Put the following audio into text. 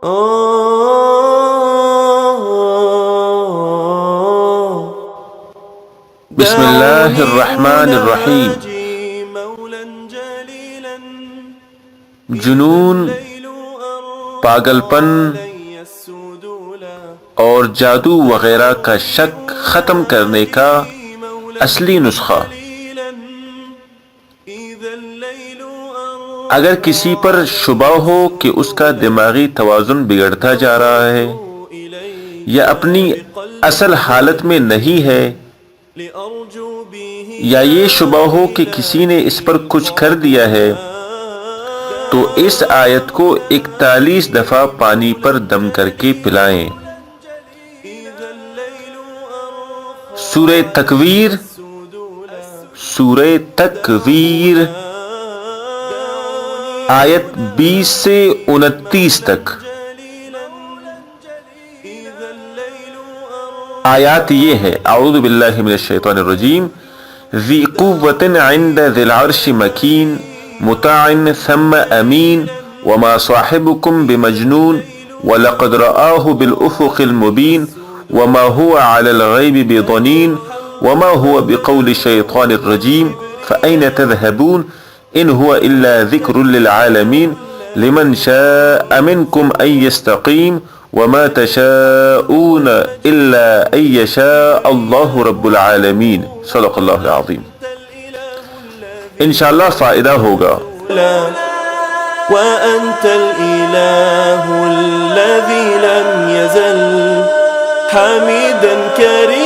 بسم اللہ الرحمن الرحیم۔ جنون، پاگل پن اور جادو وغیرہ کا شک ختم کرنے کا اصلی نسخہ۔ اگر کسی پر شبہ ہو کہ اس کا دماغی توازن بگڑتا جا رہا ہے یا اپنی اصل حالت میں نہیں ہے، یا یہ شبہ ہو کہ کسی نے اس پر کچھ کر دیا ہے، تو اس آیت کو 41 دفعہ پانی پر دم کر کے پلائیں۔ سورہ تکویر، سورہ تکویر آیت 20 سے 29 تک۔ آیات یہ ہے: اعوذ باللہ من الشیطان الرجیم، ذی قوۃ عند ذی العرش مکین مطاع ثم امین وما صاحبکم بمجنون ولقد رآہ بالافق المبین وما هو علی الغیب بضنین وما هو بقول الشیطان الرجیم فأین تذهبون ان هو الا ذکر للعالمین لمن شاء منکم ان یستقیم وما تشاءون الا ان یشاء اللہ رب العالمین۔ صدق اللہ العظیم۔ انشاءاللہ فائدہ ہوگا۔ وأنت الإله الذي لم يزل حميدا كريما